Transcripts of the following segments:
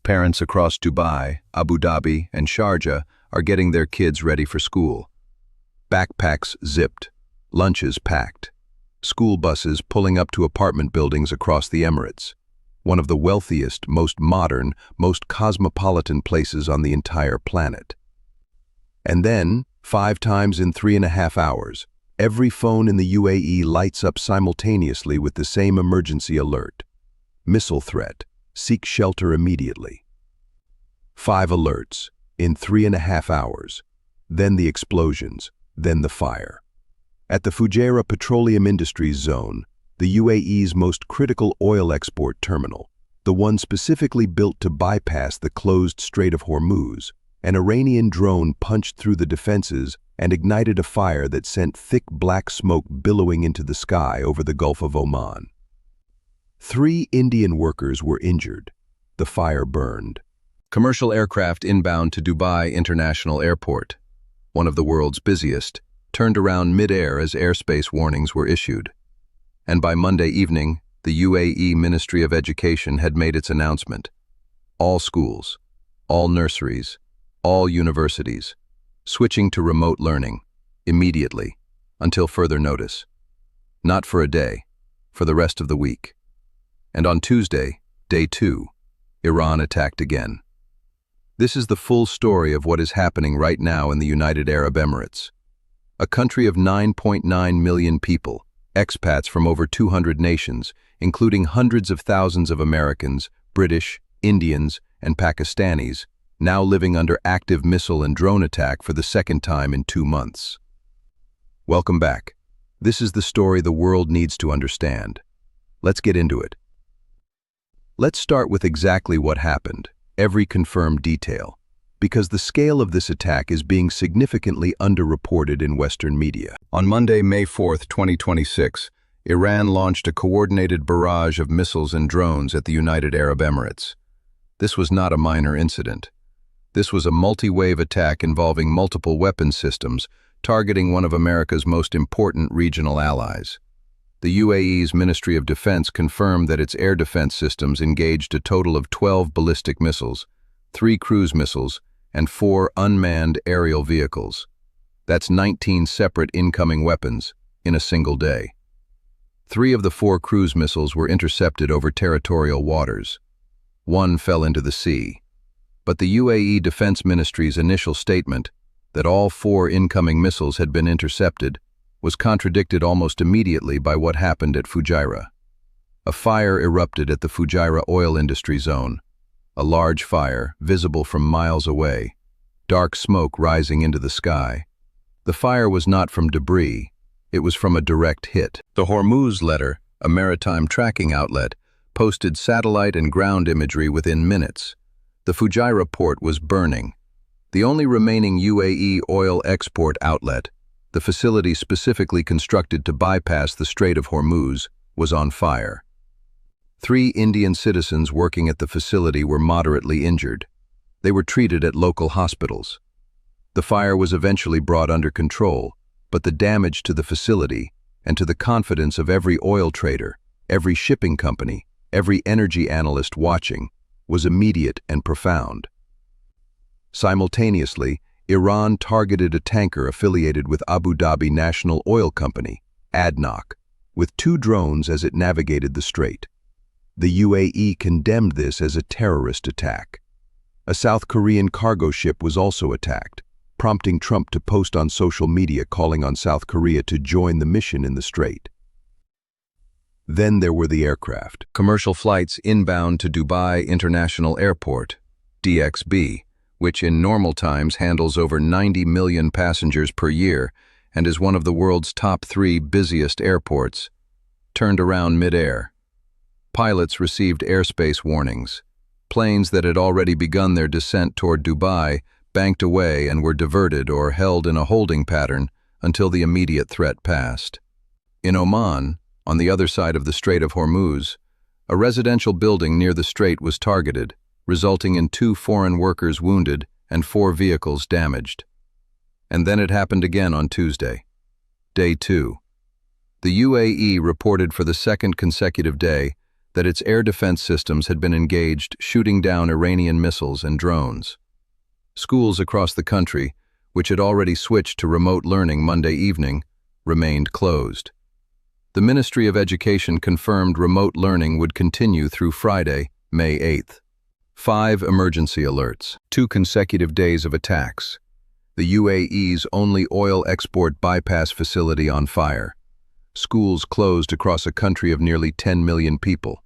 Parents across Dubai, Abu Dhabi, and Sharjah are getting their kids ready for school. Backpacks zipped, lunches packed, school buses pulling up to apartment buildings across the Emirates, one of the wealthiest, most modern, most cosmopolitan places on the entire planet. And then, 5 times in 3.5 hours, every phone in the UAE lights up simultaneously with the same emergency alert. Missile threat. Seek shelter immediately. 5 alerts in 3.5 hours. Then the explosions, then the fire. At the Fujairah Petroleum Industries Zone, the UAE's most critical oil export terminal, the one specifically built to bypass the closed Strait of Hormuz, an Iranian drone punched through the defenses and ignited a fire that sent thick black smoke billowing into the sky over the Gulf of Oman. 3 Indian workers were injured. The fire burned. Commercial aircraft inbound to Dubai International Airport, one of the world's busiest, turned around mid-air as airspace warnings were issued. And by Monday evening, the UAE Ministry of Education had made its announcement. All schools, all nurseries, all universities, switching to remote learning, immediately, until further notice. Not for a day, for the rest of the week. And on Tuesday, day 2, Iran attacked again. This is the full story of what is happening right now in the United Arab Emirates. A country of 9.9 million people, expats from over 200 nations, including hundreds of thousands of Americans, British, Indians, and Pakistanis, now living under active missile and drone attack for the second time in 2 months. Welcome back. This is the story the world needs to understand. Let's get into it. Let's start with exactly what happened, every confirmed detail, because the scale of this attack is being significantly underreported in Western media. On Monday, May 4, 2026, Iran launched a coordinated barrage of missiles and drones at the United Arab Emirates. This was not a minor incident. This was a multi-wave attack involving multiple weapon systems, targeting one of America's most important regional allies. The UAE's Ministry of Defense confirmed that its air defense systems engaged a total of 12 ballistic missiles, 3 cruise missiles, and 4 unmanned aerial vehicles. That's 19 separate incoming weapons in a single day. 3 of the 4 cruise missiles were intercepted over territorial waters. 1 fell into the sea. But the UAE Defense Ministry's initial statement that all 4 incoming missiles had been intercepted was contradicted almost immediately by what happened at Fujairah. A fire erupted at the Fujairah oil industry zone, a large fire visible from miles away, dark smoke rising into the sky. The fire was not from debris, it was from a direct hit. The Hormuz Letter, a maritime tracking outlet, posted satellite and ground imagery within minutes. The Fujairah port was burning. The only remaining UAE oil export outlet, the facility specifically constructed to bypass the Strait of Hormuz, was on fire. 3 Indian citizens working at the facility were moderately injured. They were treated at local hospitals. The fire was eventually brought under control, but the damage to the facility and to the confidence of every oil trader, every shipping company, every energy analyst watching, was immediate and profound. Simultaneously, Iran targeted a tanker affiliated with Abu Dhabi National Oil Company, ADNOC, with 2 drones as it navigated the strait. The UAE condemned this as a terrorist attack. A South Korean cargo ship was also attacked, prompting Trump to post on social media calling on South Korea to join the mission in the strait. Then there were the aircraft. Commercial flights inbound to Dubai International Airport, DXB, which in normal times handles over 90 million passengers per year and is one of the world's top 3 busiest airports, turned around mid-air. Pilots received airspace warnings. Planes that had already begun their descent toward Dubai banked away and were diverted or held in a holding pattern until the immediate threat passed. In Oman, on the other side of the Strait of Hormuz, a residential building near the strait was targeted, resulting in 2 foreign workers wounded and 4 vehicles damaged. And then it happened again on Tuesday. Day 2. The UAE reported for the second consecutive day that its air defense systems had been engaged shooting down Iranian missiles and drones. Schools across the country, which had already switched to remote learning Monday evening, remained closed. The Ministry of Education confirmed remote learning would continue through Friday, May 8th. 5 emergency alerts, 2 consecutive days of attacks. The UAE's only oil export bypass facility on fire. Schools closed across a country of nearly 10 million people.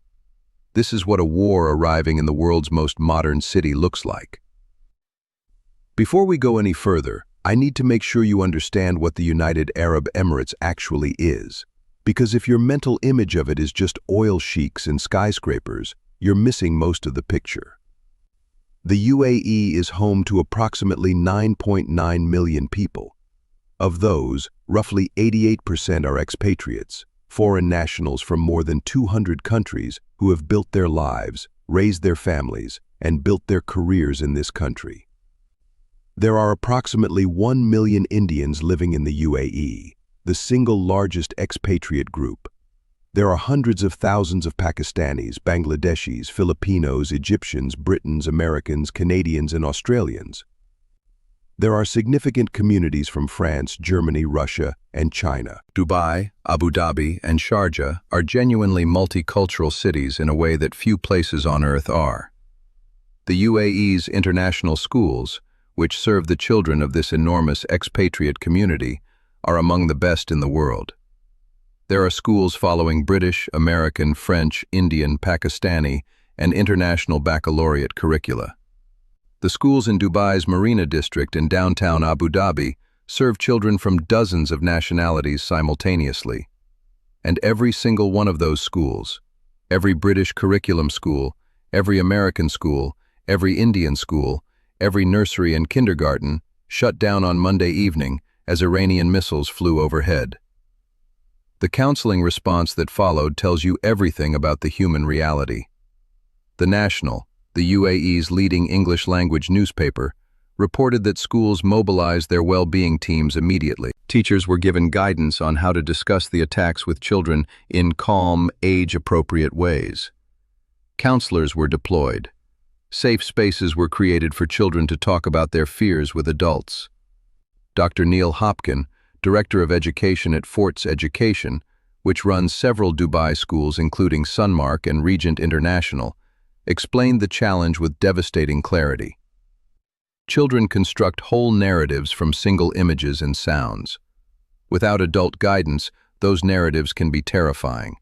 This is what a war arriving in the world's most modern city looks like. Before we go any further, I need to make sure you understand what the United Arab Emirates actually is. Because if your mental image of it is just oil sheiks and skyscrapers, you're missing most of the picture. The UAE is home to approximately 9.9 million people. Of those, roughly 88% are expatriates, foreign nationals from more than 200 countries who have built their lives, raised their families, and built their careers in this country. There are approximately 1 million Indians living in the UAE, the single largest expatriate group. There are hundreds of thousands of Pakistanis, Bangladeshis, Filipinos, Egyptians, Britons, Americans, Canadians, and Australians. There are significant communities from France, Germany, Russia, and China. Dubai, Abu Dhabi, and Sharjah are genuinely multicultural cities in a way that few places on earth are. The UAE's international schools, which serve the children of this enormous expatriate community, are among the best in the world. There are schools following British, American, French, Indian, Pakistani, and international baccalaureate curricula. The schools in Dubai's Marina district in downtown Abu Dhabi serve children from dozens of nationalities simultaneously. And every single one of those schools, every British curriculum school, every American school, every Indian school, every nursery and kindergarten, shut down on Monday evening as Iranian missiles flew overhead. The counseling response that followed tells you everything about the human reality. The National, the UAE's leading English-language newspaper, reported that schools mobilized their well-being teams immediately. Teachers were given guidance on how to discuss the attacks with children in calm, age-appropriate ways. Counselors were deployed. Safe spaces were created for children to talk about their fears with adults. Dr. Neil Hopkin, Director of Education at Forts Education, which runs several Dubai schools including Sunmark and Regent International, explained the challenge with devastating clarity. Children construct whole narratives from single images and sounds. Without adult guidance, those narratives can be terrifying.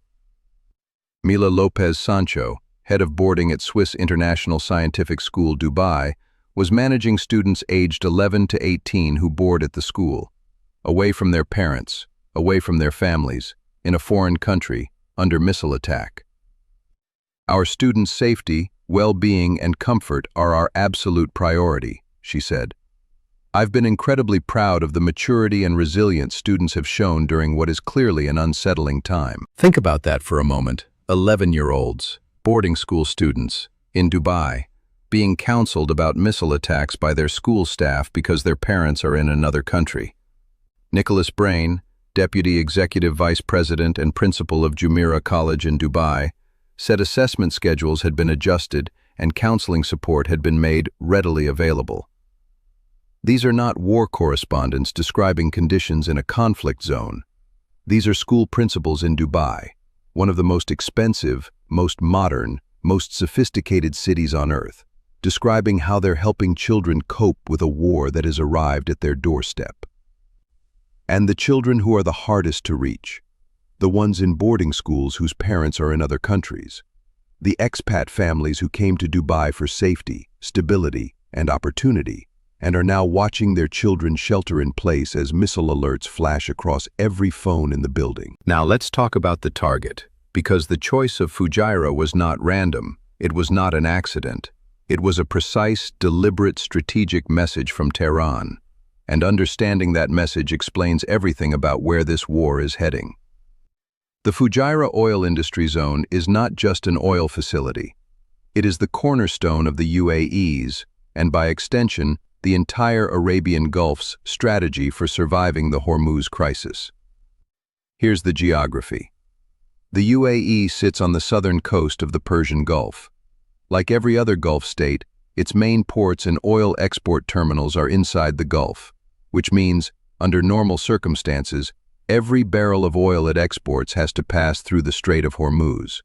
Mila Lopez Sancho, head of boarding at Swiss International Scientific School Dubai, was managing students aged 11 to 18 who board at the school, away from their parents, away from their families, in a foreign country, under missile attack. Our students' safety, well-being, and comfort are our absolute priority, she said. I've been incredibly proud of the maturity and resilience students have shown during what is clearly an unsettling time. Think about that for a moment. 11-year-olds, boarding school students, in Dubai, being counseled about missile attacks by their school staff because their parents are in another country. Nicholas Brain, Deputy Executive Vice President and Principal of Jumeirah College in Dubai, said assessment schedules had been adjusted and counseling support had been made readily available. These are not war correspondents describing conditions in a conflict zone. These are school principals in Dubai, one of the most expensive, most modern, most sophisticated cities on earth, describing how they're helping children cope with a war that has arrived at their doorstep. And the children who are the hardest to reach, the ones in boarding schools whose parents are in other countries, the expat families who came to Dubai for safety, stability, and opportunity, and are now watching their children shelter in place as missile alerts flash across every phone in the building. Now let's talk about the target, because the choice of Fujairah was not random, it was not an accident. It was a precise, deliberate, strategic message from Tehran, and understanding that message explains everything about where this war is heading. The Fujairah oil industry zone is not just an oil facility. It is the cornerstone of the UAE's, and by extension, the entire Arabian Gulf's strategy for surviving the Hormuz crisis. Here's the geography. The UAE sits on the southern coast of the Persian Gulf. Like every other Gulf state, its main ports and oil export terminals are inside the Gulf, which means, under normal circumstances, every barrel of oil it exports has to pass through the Strait of Hormuz.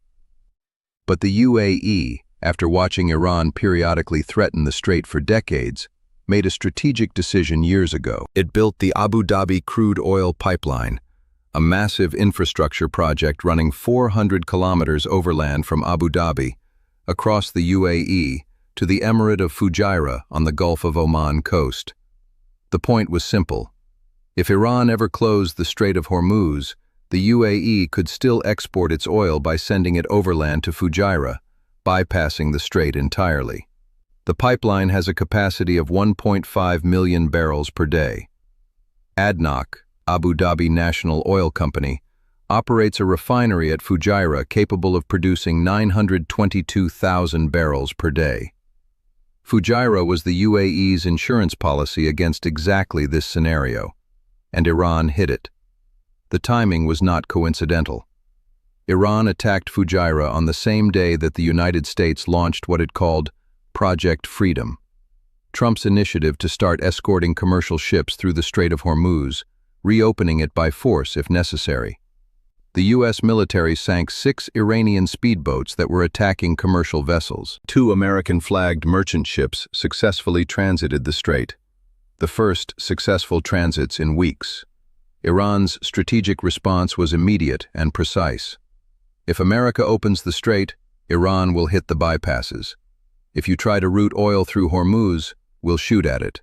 But the UAE, after watching Iran periodically threaten the strait for decades, made a strategic decision years ago. It built the Abu Dhabi crude oil pipeline, a massive infrastructure project running 400 kilometers overland from Abu Dhabi, across the UAE, to the Emirate of Fujairah on the Gulf of Oman coast. The point was simple. If Iran ever closed the Strait of Hormuz, the UAE could still export its oil by sending it overland to Fujairah, bypassing the strait entirely. The pipeline has a capacity of 1.5 million barrels per day. ADNOC, Abu Dhabi National Oil Company, operates a refinery at Fujairah capable of producing 922,000 barrels per day. Fujairah was the UAE's insurance policy against exactly this scenario, and Iran hit it. The timing was not coincidental. Iran attacked Fujairah on the same day that the United States launched what it called Project Freedom, Trump's initiative to start escorting commercial ships through the Strait of Hormuz, reopening it by force if necessary. The U.S. military sank 6 Iranian speedboats that were attacking commercial vessels. 2 American-flagged merchant ships successfully transited the strait, the first successful transits in weeks. Iran's strategic response was immediate and precise. If America opens the strait, Iran will hit the bypasses. If you try to route oil through Hormuz, we'll shoot at it.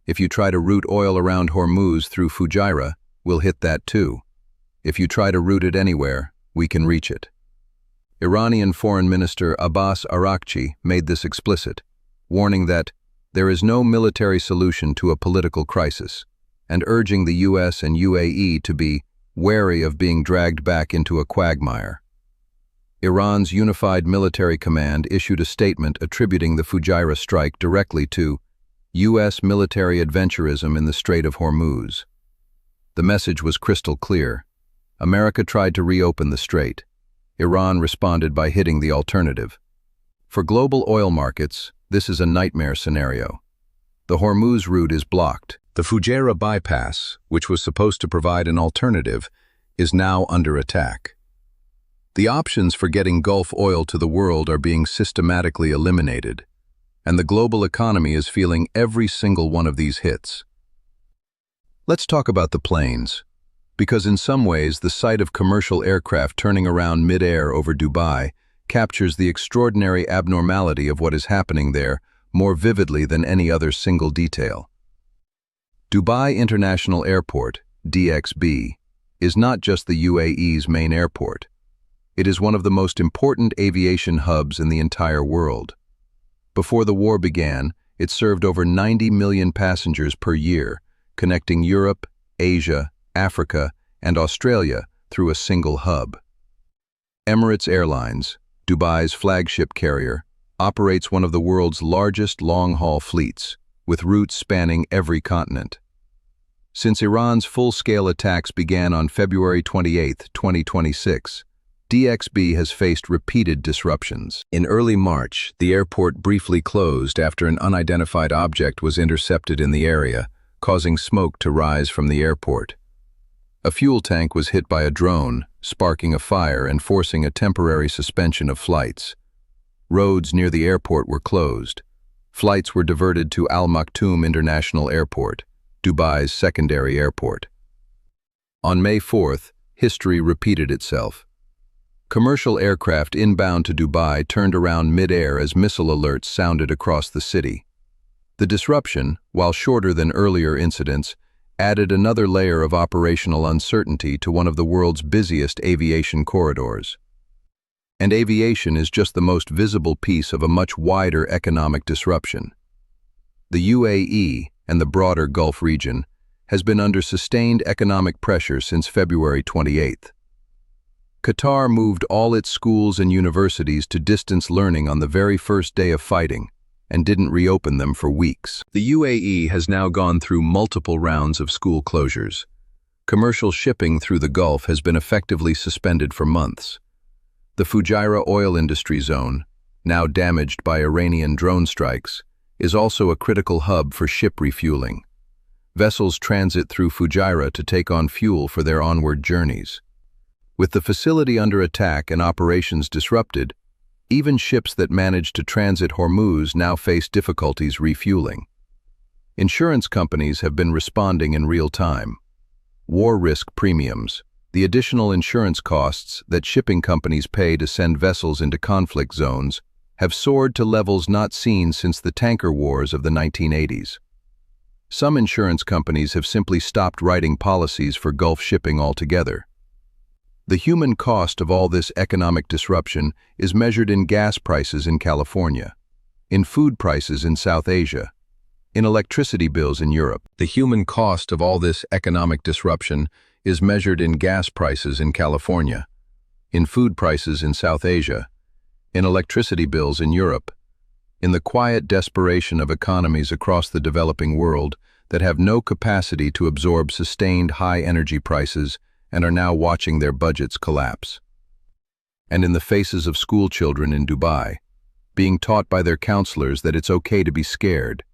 If you try to route oil around Hormuz through Fujairah, we'll hit that too. If you try to route it anywhere, we can reach it. Iranian Foreign Minister Abbas Araghchi made this explicit, warning that there is no military solution to a political crisis, and urging the US and UAE to be wary of being dragged back into a quagmire. Iran's Unified Military Command issued a statement attributing the Fujairah strike directly to U.S. military adventurism in the Strait of Hormuz. The message was crystal clear. America tried to reopen the strait. Iran responded by hitting the alternative. For global oil markets, this is a nightmare scenario. The Hormuz route is blocked. The Fujairah bypass, which was supposed to provide an alternative, is now under attack. The options for getting Gulf oil to the world are being systematically eliminated, and the global economy is feeling every single one of these hits. Let's talk about the planes, because in some ways the sight of commercial aircraft turning around mid-air over Dubai captures the extraordinary abnormality of what is happening there more vividly than any other single detail. Dubai International Airport, DXB, is not just the UAE's main airport. It is one of the most important aviation hubs in the entire world. Before the war began, it served over 90 million passengers per year, connecting Europe, Asia, Africa, and Australia through a single hub. Emirates Airlines, Dubai's flagship carrier, operates one of the world's largest long-haul fleets, with routes spanning every continent. Since Iran's full-scale attacks began on February 28, 2026, DXB has faced repeated disruptions. In early March, the airport briefly closed after an unidentified object was intercepted in the area, causing smoke to rise from the airport. A fuel tank was hit by a drone, sparking a fire and forcing a temporary suspension of flights. Roads near the airport were closed. Flights were diverted to Al Maktoum International Airport, Dubai's secondary airport. On May 4th, history repeated itself. Commercial aircraft inbound to Dubai turned around mid-air as missile alerts sounded across the city. The disruption, while shorter than earlier incidents, added another layer of operational uncertainty to one of the world's busiest aviation corridors. And aviation is just the most visible piece of a much wider economic disruption. The UAE, and the broader Gulf region, has been under sustained economic pressure since February 28th. Qatar moved all its schools and universities to distance learning on the very first day of fighting, and didn't reopen them for weeks. The UAE has now gone through multiple rounds of school closures. Commercial shipping through the Gulf has been effectively suspended for months. The Fujairah oil industry zone, now damaged by Iranian drone strikes, is also a critical hub for ship refueling. Vessels transit through Fujairah to take on fuel for their onward journeys. With the facility under attack and operations disrupted, even ships that manage to transit Hormuz now face difficulties refueling. Insurance companies have been responding in real time. War risk premiums, the additional insurance costs that shipping companies pay to send vessels into conflict zones, have soared to levels not seen since the tanker wars of the 1980s. Some insurance companies have simply stopped writing policies for Gulf shipping altogether. The human cost of all this economic disruption is measured in gas prices in California, in food prices in South Asia, in electricity bills in Europe. The human cost of all this economic disruption is measured in gas prices in California, in food prices in South Asia, in electricity bills in Europe, in the quiet desperation of economies across the developing world that have no capacity to absorb sustained high energy prices and are now watching their budgets collapse. And in the faces of school children in Dubai, being taught by their counselors that it's okay to be scared,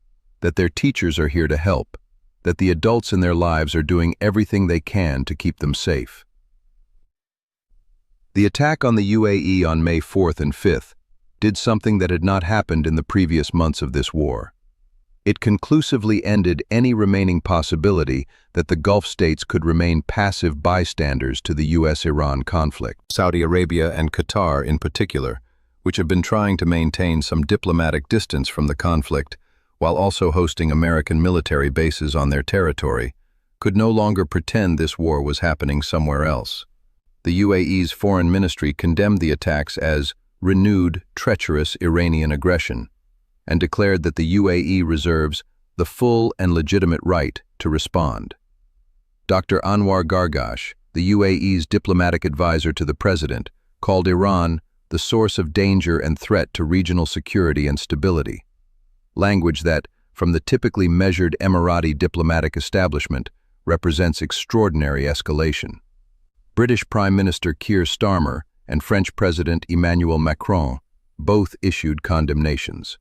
that their teachers are here to help, that the adults in their lives are doing everything they can to keep them safe. The attack on the UAE on May 4th and 5th did something that had not happened in the previous months of this war. It conclusively ended any remaining possibility that the Gulf states could remain passive bystanders to the US-Iran conflict. Saudi Arabia and Qatar in particular, which have been trying to maintain some diplomatic distance from the conflict, while also hosting American military bases on their territory, could no longer pretend this war was happening somewhere else. The UAE's foreign ministry condemned the attacks as renewed, treacherous Iranian aggression, and declared that the UAE reserves the full and legitimate right to respond. Dr. Anwar Gargash, the UAE's diplomatic advisor to the president, called Iran the source of danger and threat to regional security and stability. Language that, from the typically measured Emirati diplomatic establishment, represents extraordinary escalation. British Prime Minister Keir Starmer and French President Emmanuel Macron both issued condemnations.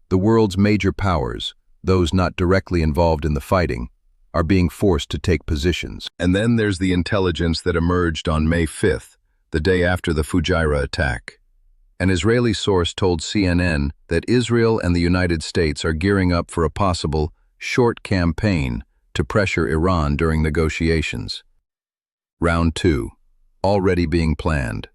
The world's major powers, those not directly involved in the fighting, are being forced to take positions. And then there's the intelligence that emerged on May 5th, the day after the Fujairah attack. An Israeli source told CNN that Israel and the United States are gearing up for a possible short campaign to pressure Iran during negotiations. Round 2, already being planned.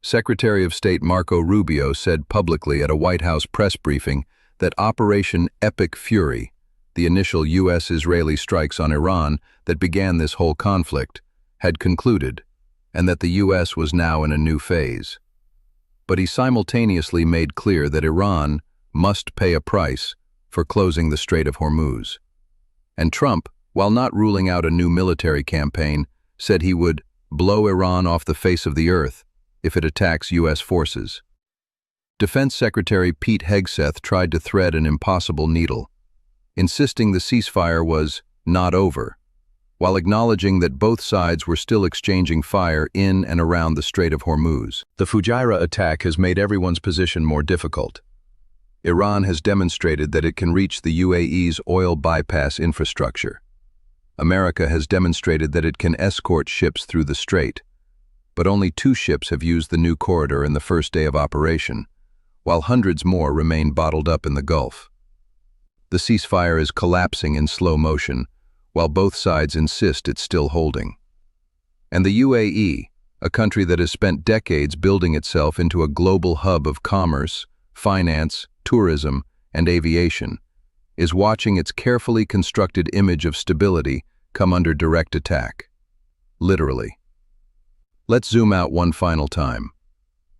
Secretary of State Marco Rubio said publicly at a White House press briefing that Operation Epic Fury, the initial U.S.-Israeli strikes on Iran that began this whole conflict, had concluded, and that the U.S. was now in a new phase. But he simultaneously made clear that Iran must pay a price for closing the Strait of Hormuz. And Trump, while not ruling out a new military campaign, said he would blow Iran off the face of the earth if it attacks U.S. forces. Defense Secretary Pete Hegseth tried to thread an impossible needle, insisting the ceasefire was not over, while acknowledging that both sides were still exchanging fire in and around the Strait of Hormuz. The Fujairah attack has made everyone's position more difficult. Iran has demonstrated that it can reach the UAE's oil bypass infrastructure. America has demonstrated that it can escort ships through the strait, but only 2 ships have used the new corridor in the first day of operation, while hundreds more remain bottled up in the Gulf. The ceasefire is collapsing in slow motion, while both sides insist it's still holding. And the UAE, a country that has spent decades building itself into a global hub of commerce, finance, tourism, and aviation, is watching its carefully constructed image of stability come under direct attack. Literally. Let's zoom out one final time.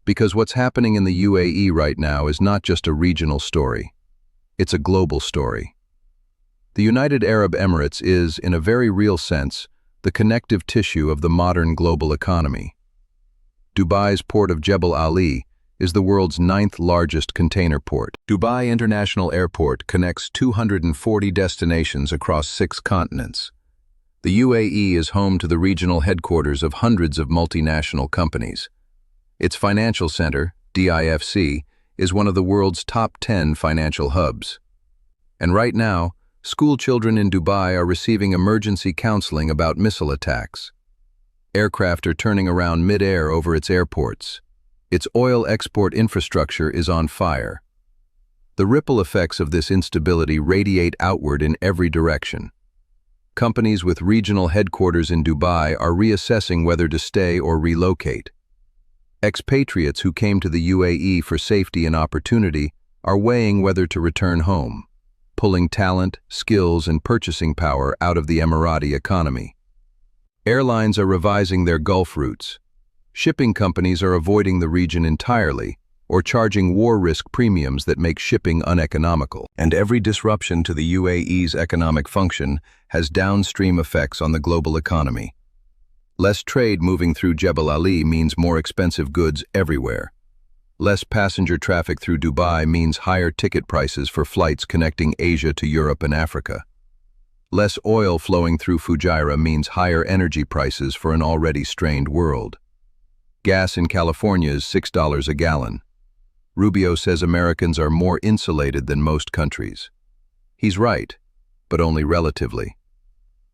Because what's happening in the UAE right now is not just a regional story. It's a global story. The United Arab Emirates is, in a very real sense, the connective tissue of the modern global economy. Dubai's port of Jebel Ali is the world's 9th largest container port. Dubai International Airport connects 240 destinations across 6 continents. The UAE is home to the regional headquarters of hundreds of multinational companies. Its financial center, DIFC, is one of the world's top 10 financial hubs. And right now, school children in Dubai are receiving emergency counseling about missile attacks. Aircraft are turning around mid-air over its airports. Its oil export infrastructure is on fire. The ripple effects of this instability radiate outward in every direction. Companies with regional headquarters in Dubai are reassessing whether to stay or relocate. Expatriates who came to the UAE for safety and opportunity are weighing whether to return home, pulling talent, skills, and purchasing power out of the Emirati economy. Airlines are revising their Gulf routes. Shipping companies are avoiding the region entirely or charging war risk premiums that make shipping uneconomical. And every disruption to the UAE's economic function has downstream effects on the global economy. Less trade moving through Jebel Ali means more expensive goods everywhere. Less passenger traffic through Dubai means higher ticket prices for flights connecting Asia to Europe and Africa. Less oil flowing through Fujairah means higher energy prices for an already strained world. Gas in California is $6 a gallon. Rubio says Americans are more insulated than most countries. He's right, but only relatively.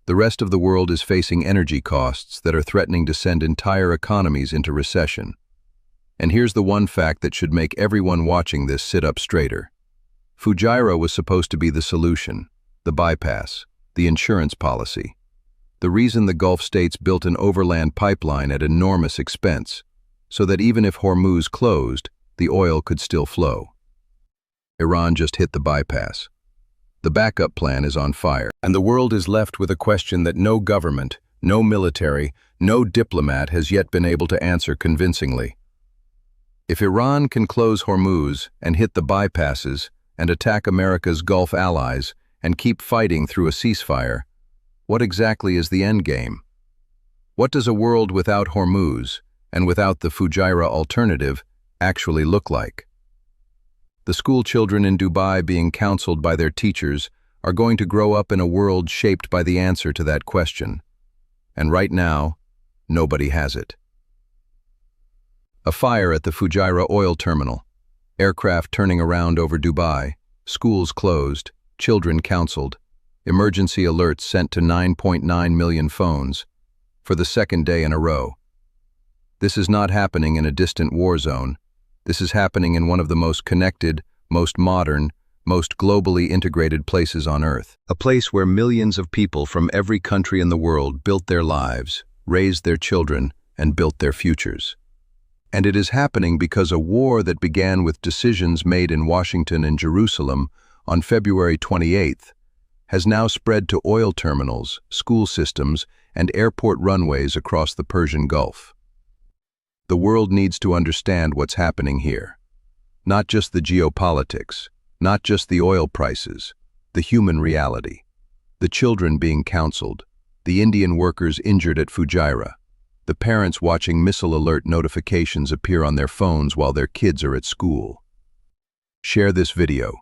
The rest of the world is facing energy costs that are threatening to send entire economies into recession. And here's the one fact that should make everyone watching this sit up straighter. Fujairah was supposed to be the solution, the bypass, the insurance policy. The reason the Gulf states built an overland pipeline at enormous expense, so that even if Hormuz closed, the oil could still flow. Iran just hit the bypass. The backup plan is on fire, and the world is left with a question that no government, no military, no diplomat has yet been able to answer convincingly. If Iran can close Hormuz and hit the bypasses and attack America's Gulf allies and keep fighting through a ceasefire, what exactly is the end game? What does a world without Hormuz and without the Fujairah alternative actually look like? The school children in Dubai being counseled by their teachers are going to grow up in a world shaped by the answer to that question. And right now, nobody has it. A fire at the Fujairah oil terminal. Aircraft turning around over Dubai. Schools closed. Children counseled. Emergency alerts sent to 9.9 million phones for the second day in a row. This is not happening in a distant war zone. This is happening in one of the most connected, most modern, most globally integrated places on Earth. A place where millions of people from every country in the world built their lives, raised their children, and built their futures. And it is happening because a war that began with decisions made in Washington and Jerusalem on February 28th has now spread to oil terminals, school systems, and airport runways across the Persian Gulf. The world needs to understand what's happening here. Not just the geopolitics, not just the oil prices, the human reality. The children being counseled, the Indian workers injured at Fujairah, the parents watching missile alert notifications appear on their phones while their kids are at school. Share this video.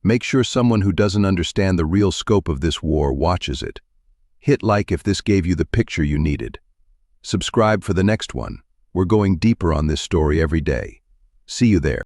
Make sure someone who doesn't understand the real scope of this war watches it. Hit like if this gave you the picture you needed. Subscribe for the next one. We're going deeper on this story every day. See you there.